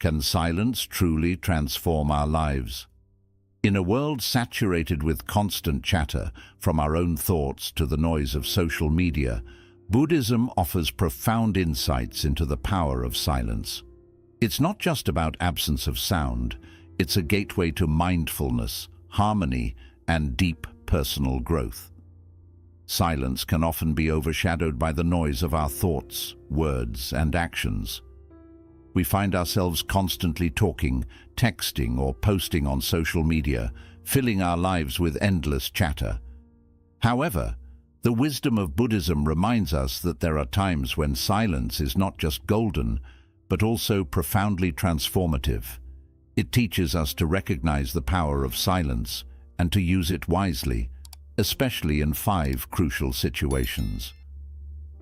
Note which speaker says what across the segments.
Speaker 1: Can silence truly transform our lives? In a world saturated with constant chatter, from our own thoughts to the noise of social media, Buddhism offers profound insights into the power of silence. It's not just about absence of sound, it's a gateway to mindfulness, harmony, and deep personal growth. Silence can often be overshadowed by the noise of our thoughts, words, and actions. We find ourselves constantly talking, texting, or posting on social media, filling our lives with endless chatter. However, the wisdom of Buddhism reminds us that there are times when silence is not just golden, but also profoundly transformative. It teaches us to recognize the power of silence and to use it wisely, especially in 5 crucial situations.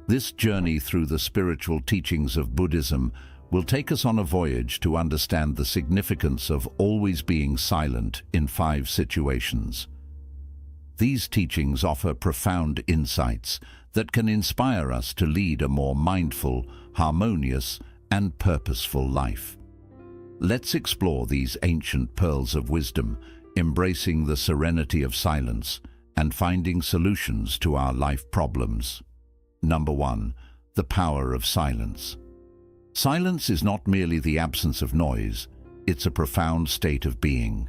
Speaker 1: This journey through the spiritual teachings of Buddhism will take us on a voyage to understand the significance of always being silent in 5 situations. These teachings offer profound insights that can inspire us to lead a more mindful, harmonious, and purposeful life. Let's explore these ancient pearls of wisdom, embracing the serenity of silence and finding solutions to our life problems. Number 1. The power of silence. Silence is not merely the absence of noise, it's a profound state of being.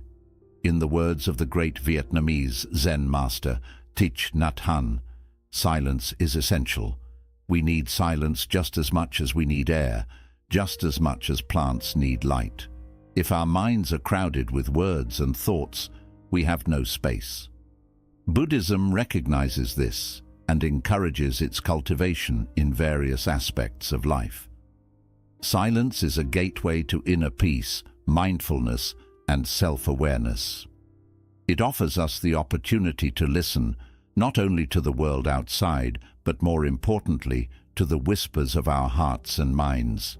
Speaker 1: In the words of the great Vietnamese Zen master, Thich Nhat Hanh, silence is essential. We need silence just as much as we need air, just as much as plants need light. If our minds are crowded with words and thoughts, we have no space. Buddhism recognizes this and encourages its cultivation in various aspects of life. Silence is a gateway to inner peace, mindfulness, and self-awareness. It offers us the opportunity to listen not only to the world outside, but more importantly, to the whispers of our hearts and minds.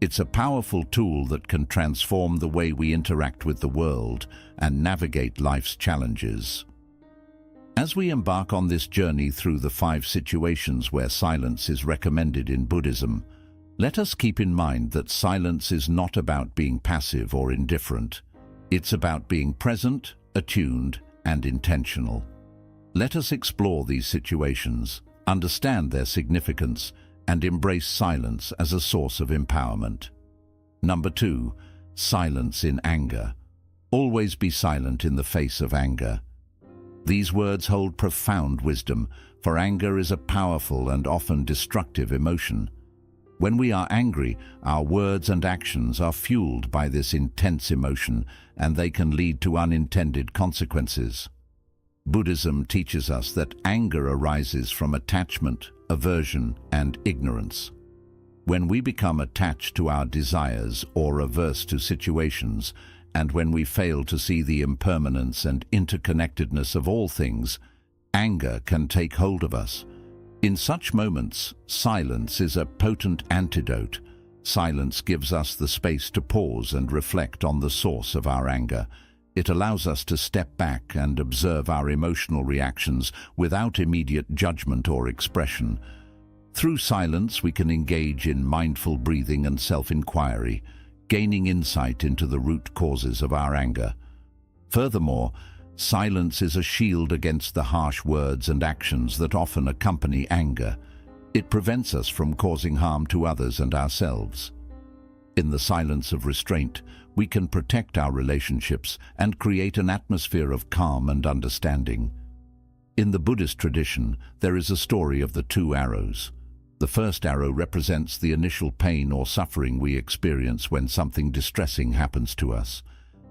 Speaker 1: It's a powerful tool that can transform the way we interact with the world and navigate life's challenges. As we embark on this journey through the 5 situations where silence is recommended in Buddhism, let us keep in mind that silence is not about being passive or indifferent. It's about being present, attuned, and intentional. Let us explore these situations, understand their significance, and embrace silence as a source of empowerment. Number 2. Silence in anger. Always be silent in the face of anger. These words hold profound wisdom, for anger is a powerful and often destructive emotion. When we are angry, our words and actions are fueled by this intense emotion, and they can lead to unintended consequences. Buddhism teaches us that anger arises from attachment, aversion, and ignorance. When we become attached to our desires or averse to situations, and when we fail to see the impermanence and interconnectedness of all things, anger can take hold of us. In such moments, silence is a potent antidote. Silence gives us the space to pause and reflect on the source of our anger. It allows us to step back and observe our emotional reactions without immediate judgment or expression. Through silence, we can engage in mindful breathing and self-inquiry, gaining insight into the root causes of our anger. Furthermore, silence is a shield against the harsh words and actions that often accompany anger. It prevents us from causing harm to others and ourselves. In the silence of restraint, we can protect our relationships and create an atmosphere of calm and understanding. In the Buddhist tradition, there is a story of the 2 arrows. The first arrow represents the initial pain or suffering we experience when something distressing happens to us.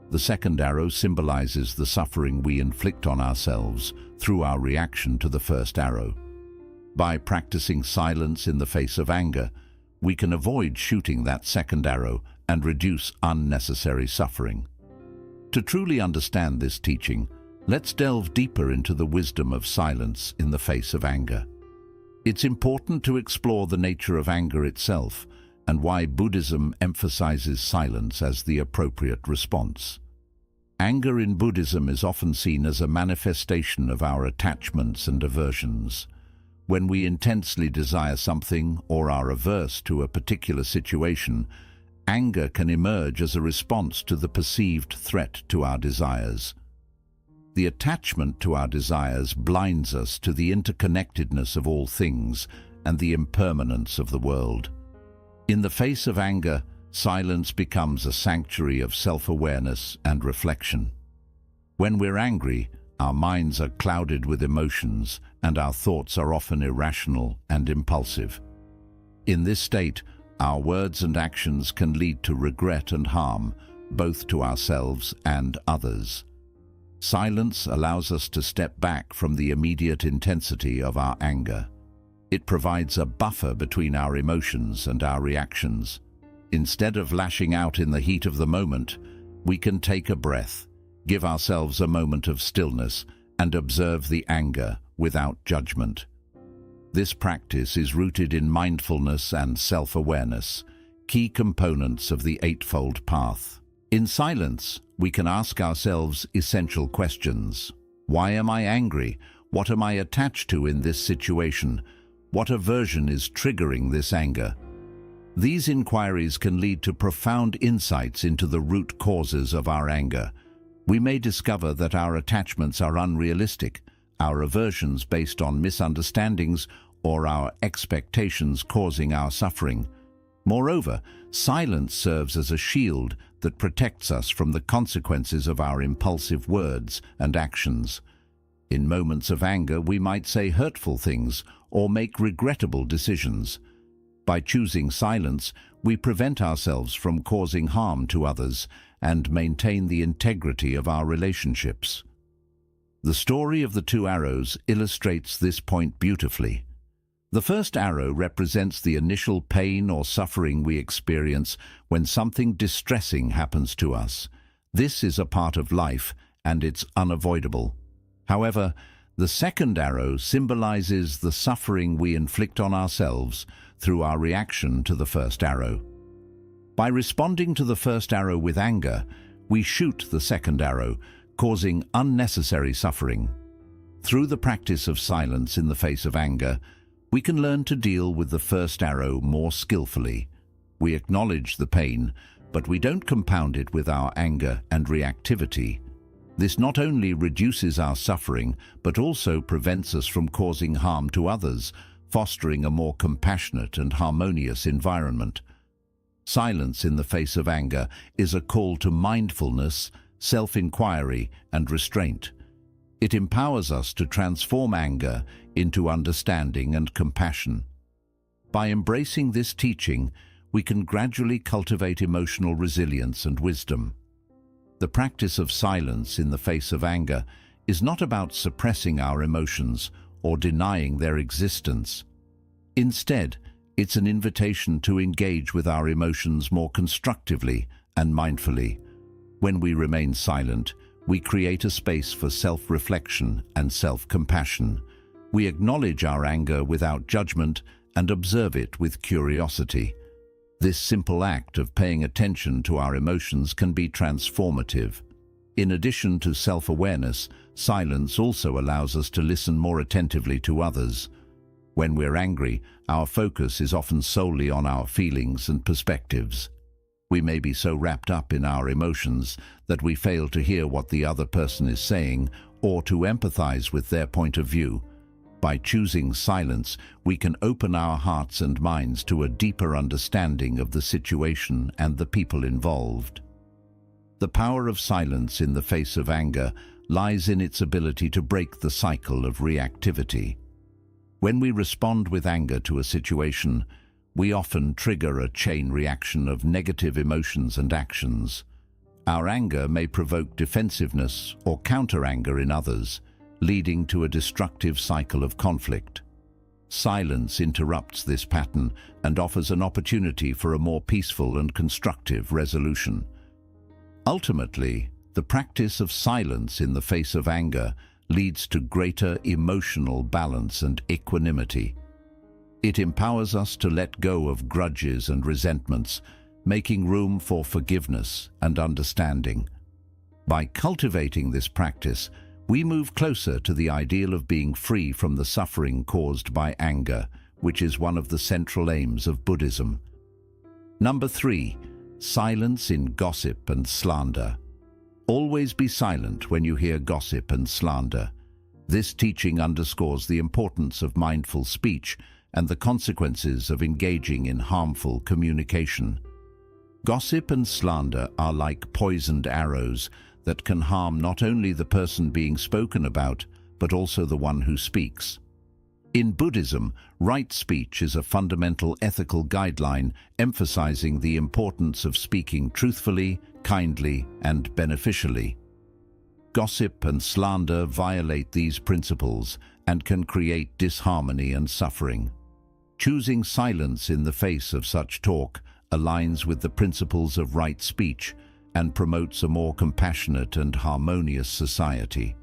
Speaker 1: The second arrow symbolizes the suffering we inflict on ourselves through our reaction to the first arrow. By practicing silence in the face of anger, we can avoid shooting that second arrow and reduce unnecessary suffering. To truly understand this teaching, let's delve deeper into the wisdom of silence in the face of anger. It's important to explore the nature of anger itself and why Buddhism emphasizes silence as the appropriate response. Anger in Buddhism is often seen as a manifestation of our attachments and aversions. When we intensely desire something or are averse to a particular situation, anger can emerge as a response to the perceived threat to our desires. The attachment to our desires blinds us to the interconnectedness of all things and the impermanence of the world. In the face of anger, silence becomes a sanctuary of self-awareness and reflection. When we're angry, our minds are clouded with emotions and our thoughts are often irrational and impulsive. In this state, our words and actions can lead to regret and harm, both to ourselves and others. Silence allows us to step back from the immediate intensity of our anger. It provides a buffer between our emotions and our reactions. Instead of lashing out in the heat of the moment, we can take a breath, give ourselves a moment of stillness, and observe the anger without judgment. This practice is rooted in mindfulness and self-awareness, key components of the Eightfold Path. In silence, we can ask ourselves essential questions. Why am I angry? What am I attached to in this situation? What aversion is triggering this anger? These inquiries can lead to profound insights into the root causes of our anger. We may discover that our attachments are unrealistic, our aversions based on misunderstandings, or our expectations causing our suffering. Moreover, silence serves as a shield that protects us from the consequences of our impulsive words and actions. In moments of anger, we might say hurtful things or make regrettable decisions. By choosing silence, we prevent ourselves from causing harm to others and maintain the integrity of our relationships. The story of the two arrows illustrates this point beautifully. The first arrow represents the initial pain or suffering we experience when something distressing happens to us. This is a part of life, and it's unavoidable. However, the second arrow symbolizes the suffering we inflict on ourselves through our reaction to the first arrow. By responding to the first arrow with anger, we shoot the second arrow, causing unnecessary suffering. Through the practice of silence in the face of anger, we can learn to deal with the first arrow more skillfully. We acknowledge the pain, but we don't compound it with our anger and reactivity. This not only reduces our suffering, but also prevents us from causing harm to others, fostering a more compassionate and harmonious environment. Silence in the face of anger is a call to mindfulness, self-inquiry, and restraint. It empowers us to transform anger into understanding and compassion. By embracing this teaching, we can gradually cultivate emotional resilience and wisdom. The practice of silence in the face of anger is not about suppressing our emotions or denying their existence. Instead, it's an invitation to engage with our emotions more constructively and mindfully. When we remain silent, we create a space for self-reflection and self-compassion. We acknowledge our anger without judgment and observe it with curiosity. This simple act of paying attention to our emotions can be transformative. In addition to self-awareness, silence also allows us to listen more attentively to others. When we're angry, our focus is often solely on our feelings and perspectives. We may be so wrapped up in our emotions that we fail to hear what the other person is saying or to empathize with their point of view. By choosing silence, we can open our hearts and minds to a deeper understanding of the situation and the people involved. The power of silence in the face of anger lies in its ability to break the cycle of reactivity. When we respond with anger to a situation, we often trigger a chain reaction of negative emotions and actions. Our anger may provoke defensiveness or counter-anger in others, leading to a destructive cycle of conflict. Silence interrupts this pattern and offers an opportunity for a more peaceful and constructive resolution. Ultimately, the practice of silence in the face of anger leads to greater emotional balance and equanimity. It empowers us to let go of grudges and resentments, making room for forgiveness and understanding. By cultivating this practice, we move closer to the ideal of being free from the suffering caused by anger, which is one of the central aims of Buddhism. Number 3. Silence in gossip and slander. Always be silent when you hear gossip and slander. This teaching underscores the importance of mindful speech and the consequences of engaging in harmful communication. Gossip and slander are like poisoned arrows that can harm not only the person being spoken about, but also the one who speaks. In Buddhism, right speech is a fundamental ethical guideline emphasizing the importance of speaking truthfully, kindly, and beneficially. Gossip and slander violate these principles and can create disharmony and suffering. Choosing silence in the face of such talk aligns with the principles of right speech and promotes a more compassionate and harmonious society.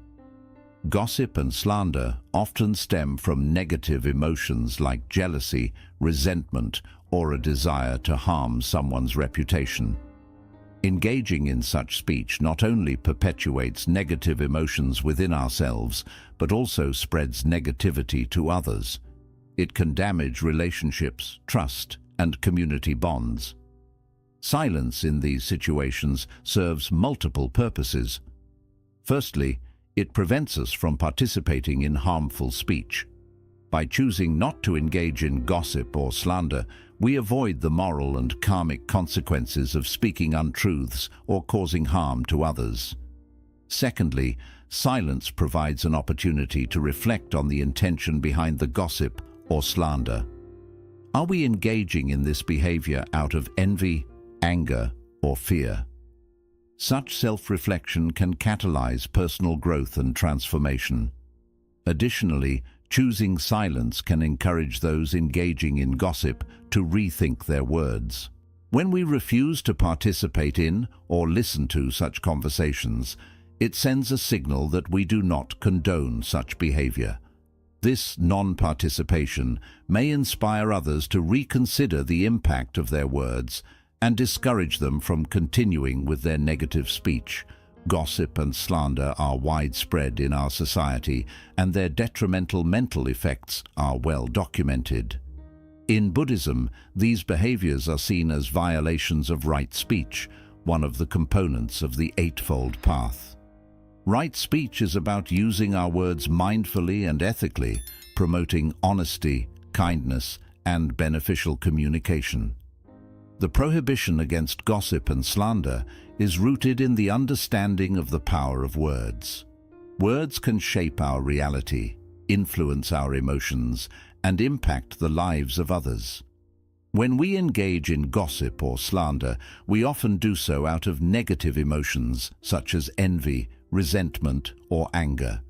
Speaker 1: Gossip and slander often stem from negative emotions like jealousy, resentment, or a desire to harm someone's reputation. Engaging in such speech not only perpetuates negative emotions within ourselves, but also spreads negativity to others. It can damage relationships, trust, and community bonds. Silence in these situations serves multiple purposes. Firstly, it prevents us from participating in harmful speech. By choosing not to engage in gossip or slander, we avoid the moral and karmic consequences of speaking untruths or causing harm to others. Secondly, silence provides an opportunity to reflect on the intention behind the gossip or slander. Are we engaging in this behavior out of envy, anger, or fear? Such self-reflection can catalyze personal growth and transformation. Additionally, choosing silence can encourage those engaging in gossip to rethink their words. When we refuse to participate in or listen to such conversations, it sends a signal that we do not condone such behavior. This non-participation may inspire others to reconsider the impact of their words and discourage them from continuing with their negative speech. Gossip and slander are widespread in our society, and their detrimental mental effects are well documented. In Buddhism, these behaviors are seen as violations of right speech, one of the components of the Eightfold Path. Right speech is about using our words mindfully and ethically, promoting honesty, kindness, and beneficial communication. The prohibition against gossip and slander is rooted in the understanding of the power of words. Words can shape our reality, influence our emotions, and impact the lives of others. When we engage in gossip or slander, we often do so out of negative emotions such as envy, resentment, or anger.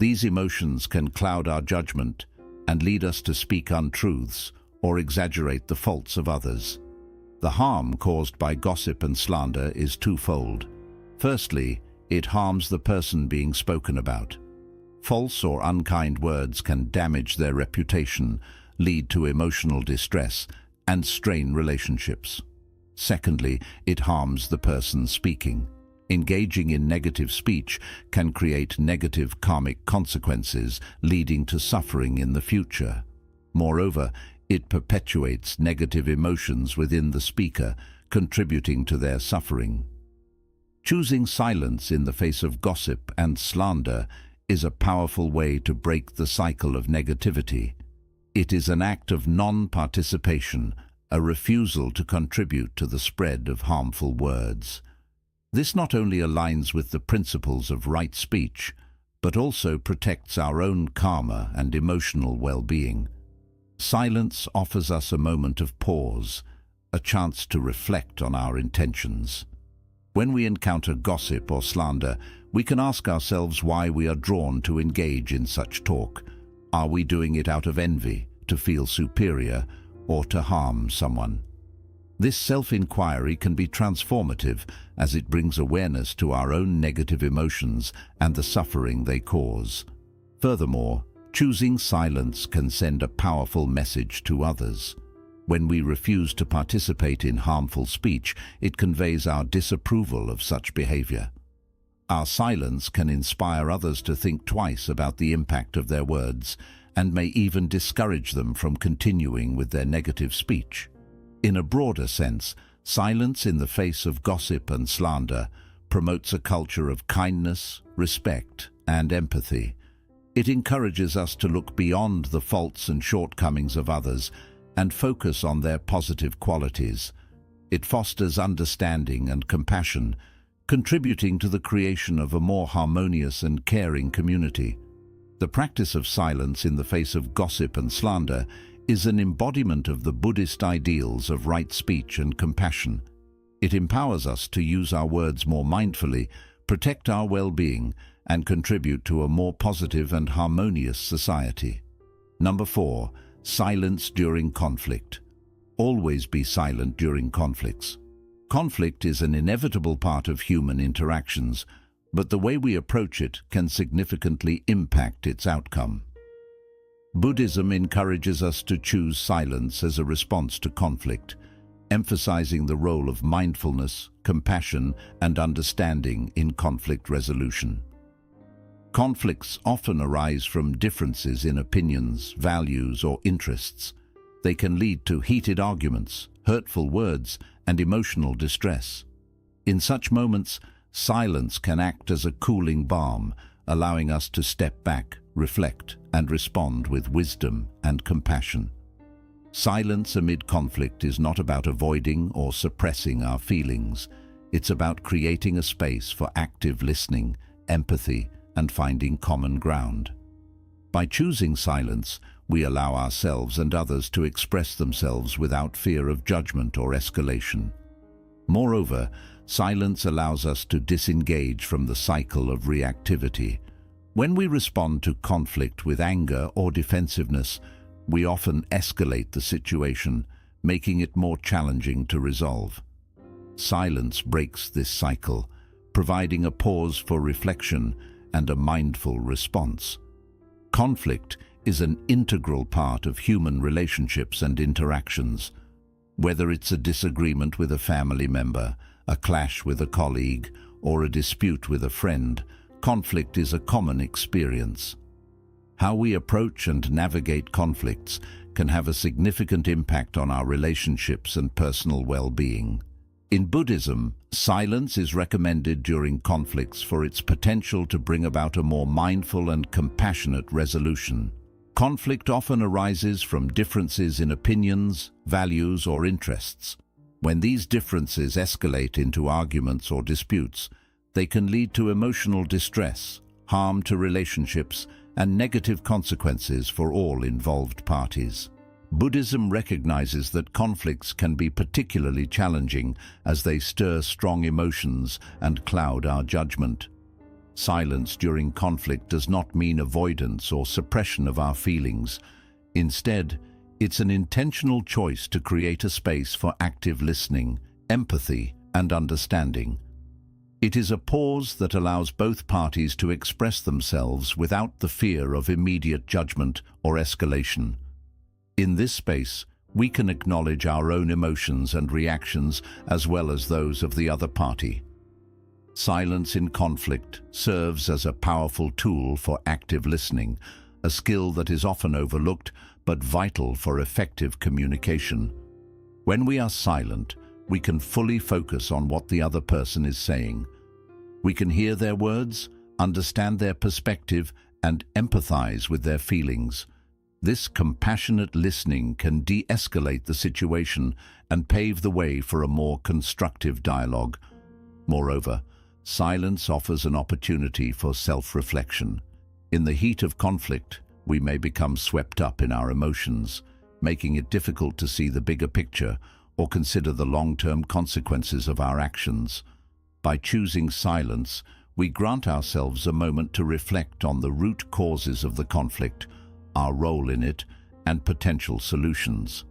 Speaker 1: These emotions can cloud our judgment and lead us to speak untruths or exaggerate the faults of others. The harm caused by gossip and slander is twofold. Firstly, it harms the person being spoken about. False or unkind words can damage their reputation, lead to emotional distress, and strain relationships. Secondly, it harms the person speaking. Engaging in negative speech can create negative karmic consequences, leading to suffering in the future. Moreover, it perpetuates negative emotions within the speaker, contributing to their suffering. Choosing silence in the face of gossip and slander is a powerful way to break the cycle of negativity. It is an act of non-participation, a refusal to contribute to the spread of harmful words. This not only aligns with the principles of right speech, but also protects our own karma and emotional well-being. Silence offers us a moment of pause, a chance to reflect on our intentions. When we encounter gossip or slander, we can ask ourselves why we are drawn to engage in such talk. Are we doing it out of envy, to feel superior, or to harm someone? This self-inquiry can be transformative as it brings awareness to our own negative emotions and the suffering they cause. Furthermore, choosing silence can send a powerful message to others. When we refuse to participate in harmful speech, it conveys our disapproval of such behavior. Our silence can inspire others to think twice about the impact of their words and may even discourage them from continuing with their negative speech. In a broader sense, silence in the face of gossip and slander promotes a culture of kindness, respect, and empathy. It encourages us to look beyond the faults and shortcomings of others and focus on their positive qualities. It fosters understanding and compassion, contributing to the creation of a more harmonious and caring community. The practice of silence in the face of gossip and slander is an embodiment of the Buddhist ideals of right speech and compassion. It empowers us to use our words more mindfully, protect our well-being, and contribute to a more positive and harmonious society. Number 4. Silence during conflict. Always be silent during conflicts. Conflict is an inevitable part of human interactions, but the way we approach it can significantly impact its outcome. Buddhism encourages us to choose silence as a response to conflict, emphasizing the role of mindfulness, compassion, and understanding in conflict resolution. Conflicts often arise from differences in opinions, values, or interests. They can lead to heated arguments, hurtful words, and emotional distress. In such moments, silence can act as a cooling balm, allowing us to step back, reflect, and respond with wisdom and compassion. Silence amid conflict is not about avoiding or suppressing our feelings. It's about creating a space for active listening, empathy, and finding common ground. By choosing silence, we allow ourselves and others to express themselves without fear of judgment or escalation. Moreover, silence allows us to disengage from the cycle of reactivity. When we respond to conflict with anger or defensiveness, we often escalate the situation, making it more challenging to resolve. Silence breaks this cycle, providing a pause for reflection and a mindful response. Conflict is an integral part of human relationships and interactions. Whether it's a disagreement with a family member, a clash with a colleague, or a dispute with a friend, conflict is a common experience. How we approach and navigate conflicts can have a significant impact on our relationships and personal well-being. In Buddhism, silence is recommended during conflicts for its potential to bring about a more mindful and compassionate resolution. Conflict often arises from differences in opinions, values, or interests. When these differences escalate into arguments or disputes, they can lead to emotional distress, harm to relationships, and negative consequences for all involved parties. Buddhism recognizes that conflicts can be particularly challenging as they stir strong emotions and cloud our judgment. Silence during conflict does not mean avoidance or suppression of our feelings. Instead, it's an intentional choice to create a space for active listening, empathy, and understanding. It is a pause that allows both parties to express themselves without the fear of immediate judgment or escalation. In this space, we can acknowledge our own emotions and reactions as well as those of the other party. Silence in conflict serves as a powerful tool for active listening, a skill that is often overlooked but vital for effective communication. When we are silent, we can fully focus on what the other person is saying. We can hear their words, understand their perspective, and empathize with their feelings. This compassionate listening can de-escalate the situation and pave the way for a more constructive dialogue. Moreover, silence offers an opportunity for self-reflection. In the heat of conflict, we may become swept up in our emotions, making it difficult to see the bigger picture or consider the long-term consequences of our actions. By choosing silence, we grant ourselves a moment to reflect on the root causes of the conflict, our role in it, and potential solutions.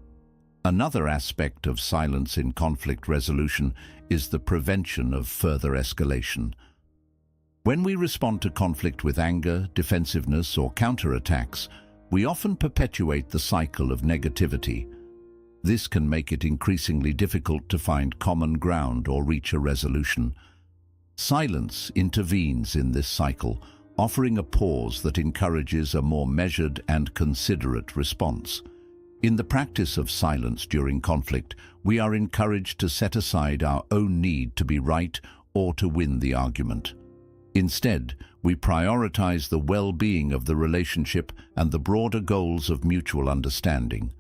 Speaker 1: Another aspect of silence in conflict resolution is the prevention of further escalation. When we respond to conflict with anger, defensiveness, or counterattacks, we often perpetuate the cycle of negativity. This can make it increasingly difficult to find common ground or reach a resolution. Silence intervenes in this cycle, offering a pause that encourages a more measured and considerate response. In the practice of silence during conflict, we are encouraged to set aside our own need to be right or to win the argument. Instead, we prioritize the well-being of the relationship and the broader goals of mutual understanding.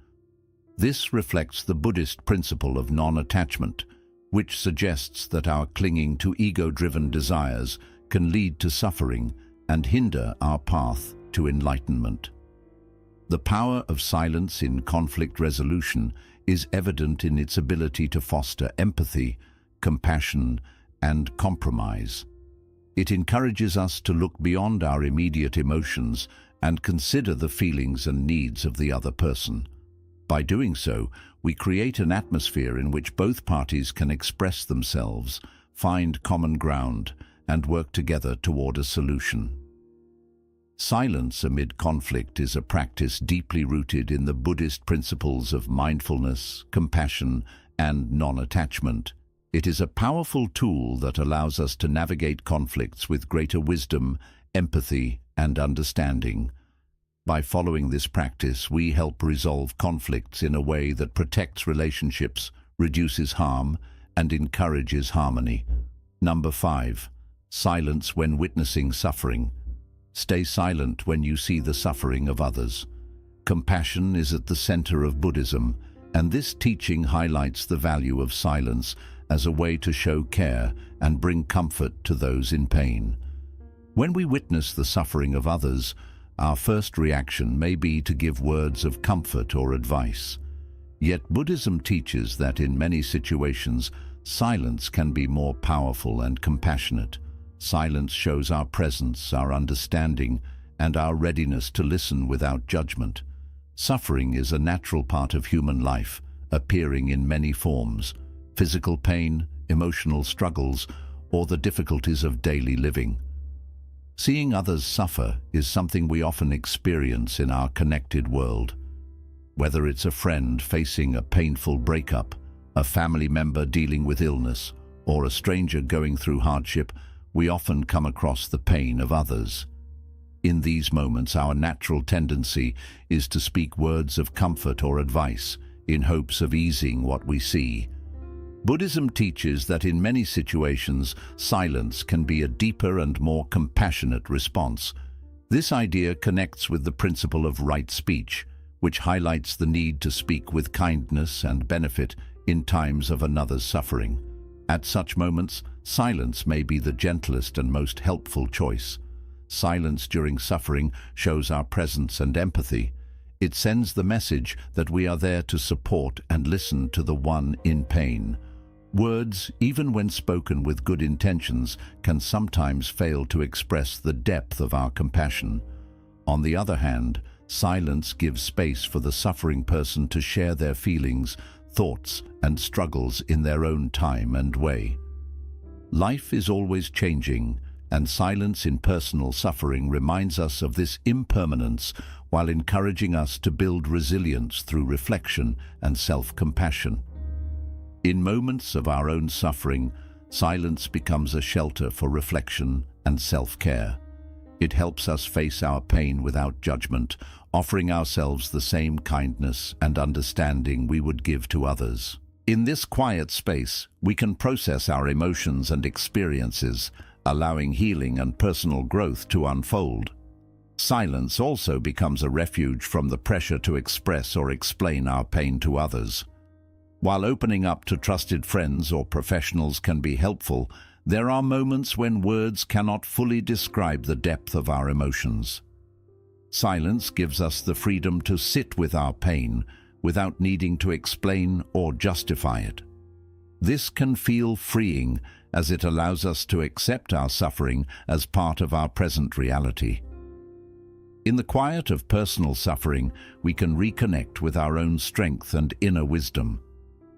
Speaker 1: This reflects the Buddhist principle of non-attachment, which suggests that our clinging to ego-driven desires can lead to suffering and hinder our path to enlightenment. The power of silence in conflict resolution is evident in its ability to foster empathy, compassion, and compromise. It encourages us to look beyond our immediate emotions and consider the feelings and needs of the other person. By doing so, we create an atmosphere in which both parties can express themselves, find common ground, and work together toward a solution. Silence amid conflict is a practice deeply rooted in the Buddhist principles of mindfulness, compassion, and non-attachment. It is a powerful tool that allows us to navigate conflicts with greater wisdom, empathy, and understanding. By following this practice, we help resolve conflicts in a way that protects relationships, reduces harm, and encourages harmony. Number 5. Silence when witnessing suffering. Stay silent when you see the suffering of others. Compassion is at the center of Buddhism, and this teaching highlights the value of silence as a way to show care and bring comfort to those in pain. When we witness the suffering of others, our first reaction may be to give words of comfort or advice. Yet Buddhism teaches that in many situations, silence can be more powerful and compassionate. Silence shows our presence, our understanding, and our readiness to listen without judgment. Suffering is a natural part of human life, appearing in many forms: physical pain, emotional struggles, or the difficulties of daily living. Seeing others suffer is something we often experience in our connected world. Whether it's a friend facing a painful breakup, a family member dealing with illness, or a stranger going through hardship, we often come across the pain of others. In these moments, our natural tendency is to speak words of comfort or advice in hopes of easing what we see. Buddhism teaches that in many situations, silence can be a deeper and more compassionate response. This idea connects with the principle of right speech, which highlights the need to speak with kindness and benefit in times of another's suffering. At such moments, silence may be the gentlest and most helpful choice. Silence during suffering shows our presence and empathy. It sends the message that we are there to support and listen to the one in pain. Words, even when spoken with good intentions, can sometimes fail to express the depth of our compassion. On the other hand, silence gives space for the suffering person to share their feelings, thoughts, and struggles in their own time and way. Life is always changing, and silence in personal suffering reminds us of this impermanence while encouraging us to build resilience through reflection and self-compassion. In moments of our own suffering, silence becomes a shelter for reflection and self-care. It helps us face our pain without judgment, offering ourselves the same kindness and understanding we would give to others. In this quiet space, we can process our emotions and experiences, allowing healing and personal growth to unfold. Silence also becomes a refuge from the pressure to express or explain our pain to others. While opening up to trusted friends or professionals can be helpful, there are moments when words cannot fully describe the depth of our emotions. Silence gives us the freedom to sit with our pain without needing to explain or justify it. This can feel freeing as it allows us to accept our suffering as part of our present reality. In the quiet of personal suffering, we can reconnect with our own strength and inner wisdom.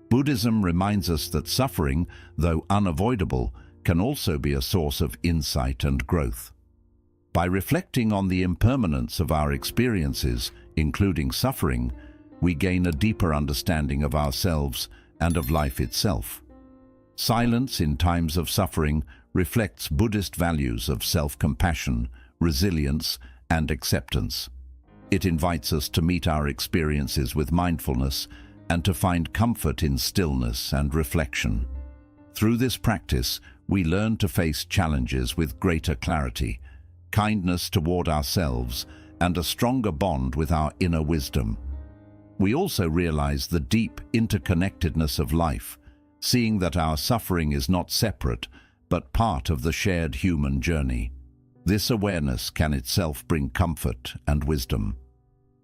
Speaker 1: Buddhism reminds us that suffering, though unavoidable, can also be a source of insight and growth. By reflecting on the impermanence of our experiences, including suffering, we gain a deeper understanding of ourselves and of life itself. Silence in times of suffering reflects Buddhist values of self-compassion, resilience, and acceptance. It invites us to meet our experiences with mindfulness and to find comfort in stillness and reflection. Through this practice, we learn to face challenges with greater clarity, kindness toward ourselves, and a stronger bond with our inner wisdom. We also realize the deep interconnectedness of life, seeing that our suffering is not separate, but part of the shared human journey. This awareness can itself bring comfort and wisdom.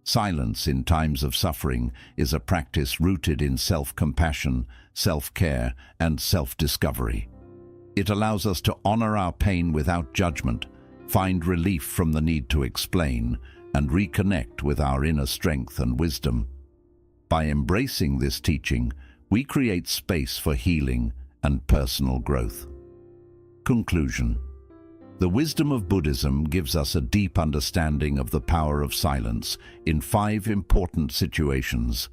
Speaker 1: Silence in times of suffering is a practice rooted in self-compassion, self-care, and self-discovery. It allows us to honor our pain without judgment, find relief from the need to explain, and reconnect with our inner strength and wisdom. By embracing this teaching, we create space for healing and personal growth. Conclusion. The wisdom of Buddhism gives us a deep understanding of the power of silence in 5 important situations: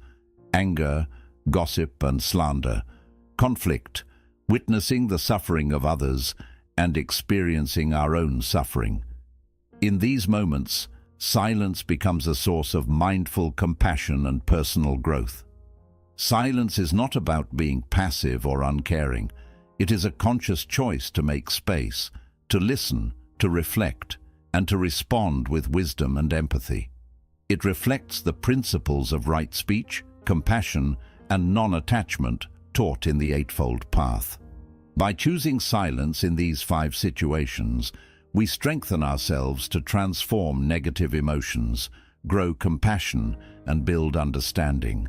Speaker 1: anger, gossip and slander, conflict, witnessing the suffering of others, and experiencing our own suffering. In these moments, silence becomes a source of mindful compassion and personal growth. Silence is not about being passive or uncaring. It is a conscious choice to make space, to listen, to reflect, and to respond with wisdom and empathy. It reflects the principles of right speech, compassion, and non-attachment taught in the Eightfold Path. By choosing silence in these 5 situations, we strengthen ourselves to transform negative emotions, grow compassion, and build understanding.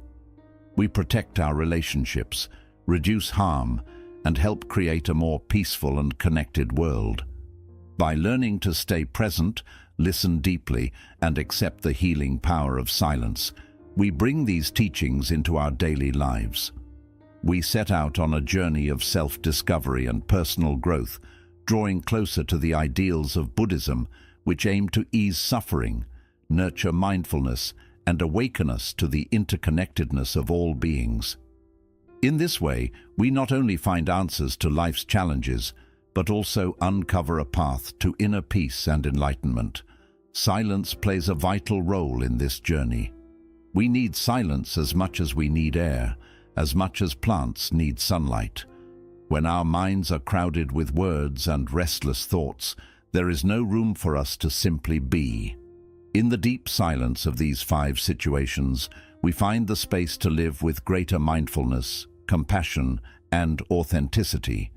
Speaker 1: We protect our relationships, reduce harm, and help create a more peaceful and connected world. By learning to stay present, listen deeply, and accept the healing power of silence, we bring these teachings into our daily lives. We set out on a journey of self-discovery and personal growth, drawing closer to the ideals of Buddhism, which aim to ease suffering, nurture mindfulness, and awaken us to the interconnectedness of all beings. In this way, we not only find answers to life's challenges, but also uncover a path to inner peace and enlightenment. Silence plays a vital role in this journey. We need silence as much as we need air, as much as plants need sunlight. When our minds are crowded with words and restless thoughts, there is no room for us to simply be. In the deep silence of these 5 situations, we find the space to live with greater mindfulness, compassion, and authenticity.